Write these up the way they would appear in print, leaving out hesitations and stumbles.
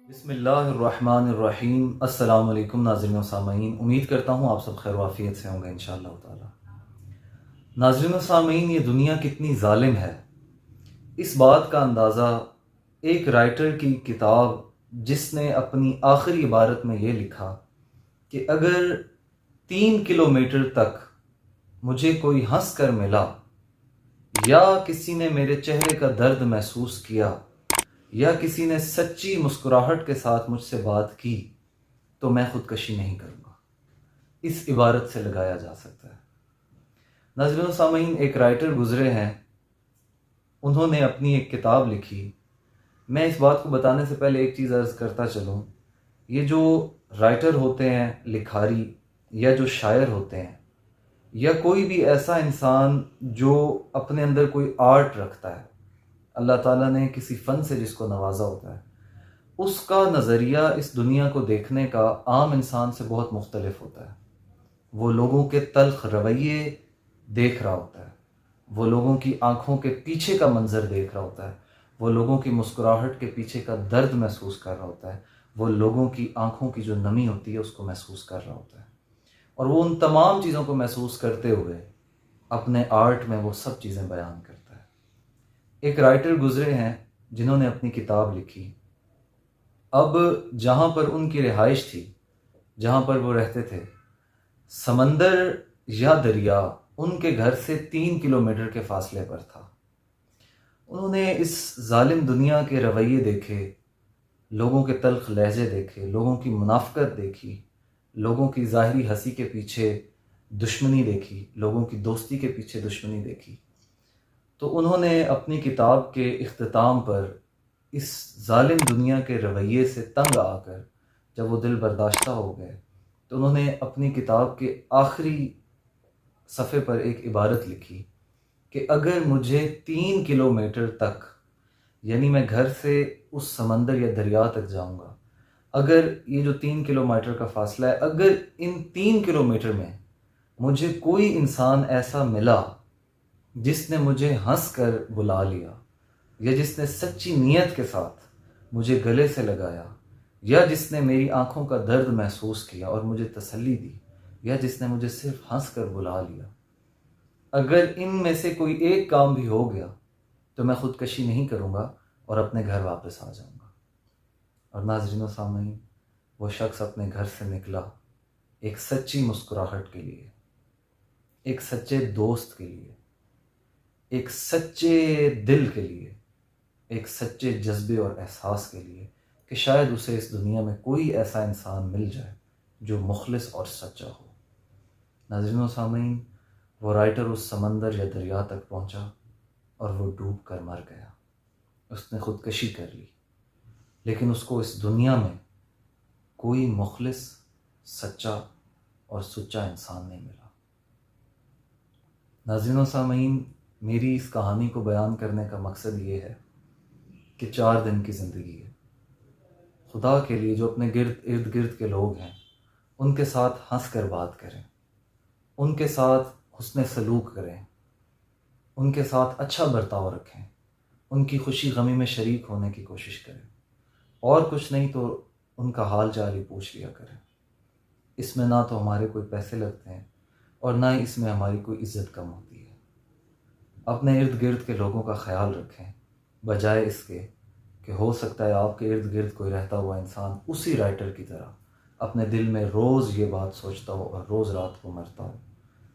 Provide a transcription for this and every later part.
بسم اللہ الرحمن الرحیم۔ السلام علیکم ناظرین و سامعین، امید کرتا ہوں آپ سب خیر و عافیت سے ہوں گے انشاءاللہ تعالی۔ ناظرین و سامعین، یہ دنیا کتنی ظالم ہے، اس بات کا اندازہ ایک رائٹر کی کتاب جس نے اپنی آخری عبارت میں یہ لکھا کہ اگر 3 کلومیٹر تک مجھے کوئی ہنس کر ملا یا کسی نے میرے چہرے کا درد محسوس کیا یا کسی نے سچی مسکراہٹ کے ساتھ مجھ سے بات کی تو میں خودکشی نہیں کروں گا۔ اس عبارت سے لگایا جا سکتا ہے۔ ناظرین و سامعین، ایک رائٹر گزرے ہیں، انہوں نے اپنی ایک کتاب لکھی۔ میں اس بات کو بتانے سے پہلے ایک چیز عرض کرتا چلوں، یہ جو رائٹر ہوتے ہیں، لکھاری یا جو شاعر ہوتے ہیں یا کوئی بھی ایسا انسان جو اپنے اندر کوئی آرٹ رکھتا ہے، اللہ تعالیٰ نے کسی فن سے جس کو نوازا ہوتا ہے، اس کا نظریہ اس دنیا کو دیکھنے کا عام انسان سے بہت مختلف ہوتا ہے۔ وہ لوگوں کے تلخ رویے دیکھ رہا ہوتا ہے، وہ لوگوں کی آنکھوں کے پیچھے کا منظر دیکھ رہا ہوتا ہے، وہ لوگوں کی مسکراہٹ کے پیچھے کا درد محسوس کر رہا ہوتا ہے، وہ لوگوں کی آنکھوں کی جو نمی ہوتی ہے اس کو محسوس کر رہا ہوتا ہے، اور وہ ان تمام چیزوں کو محسوس کرتے ہوئے اپنے آرٹ میں وہ سب چیزیں بیان کرتا ہے۔ ایک رائٹر گزرے ہیں جنہوں نے اپنی کتاب لکھی۔ اب جہاں پر ان کی رہائش تھی، جہاں پر وہ رہتے تھے، سمندر یا دریا ان کے گھر سے 3 کلومیٹر کے فاصلے پر تھا۔ انہوں نے اس ظالم دنیا کے رویے دیکھے، لوگوں کے تلخ لہجے دیکھے، لوگوں کی منافقت دیکھی، لوگوں کی ظاہری ہنسی کے پیچھے دشمنی دیکھی، لوگوں کی دوستی کے پیچھے دشمنی دیکھی۔ تو انہوں نے اپنی کتاب کے اختتام پر اس ظالم دنیا کے رویے سے تنگ آ کر جب وہ دل برداشتہ ہو گئے تو انہوں نے اپنی کتاب کے آخری صفحے پر ایک عبارت لکھی کہ اگر مجھے 3 کلومیٹر تک، یعنی میں گھر سے اس سمندر یا دریا تک جاؤں گا، اگر یہ جو 3 کلومیٹر کا فاصلہ ہے، اگر ان 3 کلومیٹر میں مجھے کوئی انسان ایسا ملا جس نے مجھے ہنس کر بلا لیا، یا جس نے سچی نیت کے ساتھ مجھے گلے سے لگایا، یا جس نے میری آنکھوں کا درد محسوس کیا اور مجھے تسلی دی، یا جس نے مجھے صرف ہنس کر بلا لیا، اگر ان میں سے کوئی ایک کام بھی ہو گیا تو میں خودکشی نہیں کروں گا اور اپنے گھر واپس آ جاؤں گا۔ اور ناظرین و سامعین، وہ شخص اپنے گھر سے نکلا ایک سچی مسکراہٹ کے لیے، ایک سچے دوست کے لیے، ایک سچے دل کے لیے، ایک سچے جذبے اور احساس کے لیے کہ شاید اسے اس دنیا میں کوئی ایسا انسان مل جائے جو مخلص اور سچا ہو۔ ناظرین و سامعین، وہ رائٹر اس سمندر یا دریا تک پہنچا اور وہ ڈوب کر مر گیا۔ اس نے خودکشی کر لی، لیکن اس کو اس دنیا میں کوئی مخلص، سچا اور سچا انسان نہیں ملا۔ ناظرین و سامعین، میری اس کہانی کو بیان کرنے کا مقصد یہ ہے کہ 4 دن کی زندگی ہے۔ خدا کے لیے جو اپنے ارد گرد کے لوگ ہیں ان کے ساتھ ہنس کر بات کریں، ان کے ساتھ حسن سلوک کریں، ان کے ساتھ اچھا برتاؤ رکھیں، ان کی خوشی غمی میں شریک ہونے کی کوشش کریں، اور کچھ نہیں تو ان کا حال چال ہی پوچھ لیا کریں۔ اس میں نہ تو ہمارے کوئی پیسے لگتے ہیں اور نہ ہی اس میں ہماری کوئی عزت کم ہوتی ہے۔ اپنے ارد گرد کے لوگوں کا خیال رکھیں، بجائے اس کے کہ ہو سکتا ہے آپ کے ارد گرد کوئی رہتا ہوا انسان اسی رائٹر کی طرح اپنے دل میں روز یہ بات سوچتا ہو اور روز رات کو مرتا ہو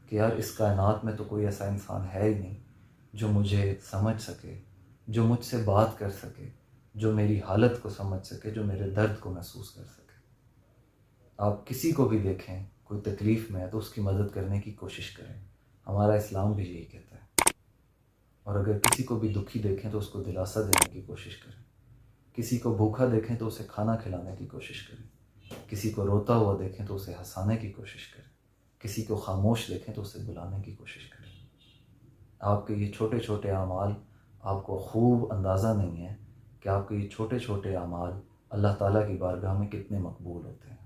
کہ یار اس کائنات میں تو کوئی ایسا انسان ہے ہی نہیں جو مجھے سمجھ سکے، جو مجھ سے بات کر سکے، جو میری حالت کو سمجھ سکے، جو میرے درد کو محسوس کر سکے۔ آپ کسی کو بھی دیکھیں کوئی تکلیف میں ہے تو اس کی مدد کرنے کی کوشش کریں، ہمارا اسلام بھی یہی کہتا ہے۔ اور اگر کسی کو بھی دکھی دیکھیں تو اس کو دلاسا دینے کی کوشش کریں، کسی کو بھوکا دیکھیں تو اسے کھانا کھلانے کی کوشش کریں، کسی کو روتا ہوا دیکھیں تو اسے ہنسانے کی کوشش کریں، کسی کو خاموش دیکھیں تو اسے بلانے کی کوشش کریں۔ آپ کے یہ چھوٹے چھوٹے اعمال، آپ کو خوب اندازہ نہیں ہے کہ آپ کے یہ چھوٹے چھوٹے اعمال اللہ تعالیٰ کی بارگاہ میں کتنے مقبول ہوتے ہیں۔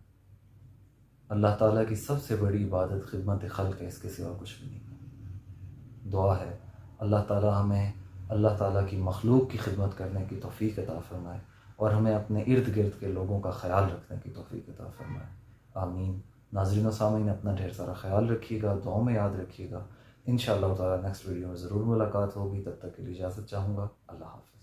اللہ تعالیٰ کی سب سے بڑی عبادت خدمت خلق ہے، اس کے سوا کچھ بھی نہیں ہے۔ دعا ہے اللہ تعالی ہمیں اللہ تعالیٰ کی مخلوق کی خدمت کرنے کی توفیق عطا فرمائے اور ہمیں اپنے ارد گرد کے لوگوں کا خیال رکھنے کی توفیق عطا فرمائے، آمین۔ ناظرین و سامعین، اپنا ڈھیر سارا خیال رکھیے گا، دعاؤں میں یاد رکھیے گا۔ انشاءاللہ تعالیٰ نیکسٹ ویڈیو میں ضرور ملاقات ہوگی، تب تک کے لیے اجازت چاہوں گا۔ اللہ حافظ۔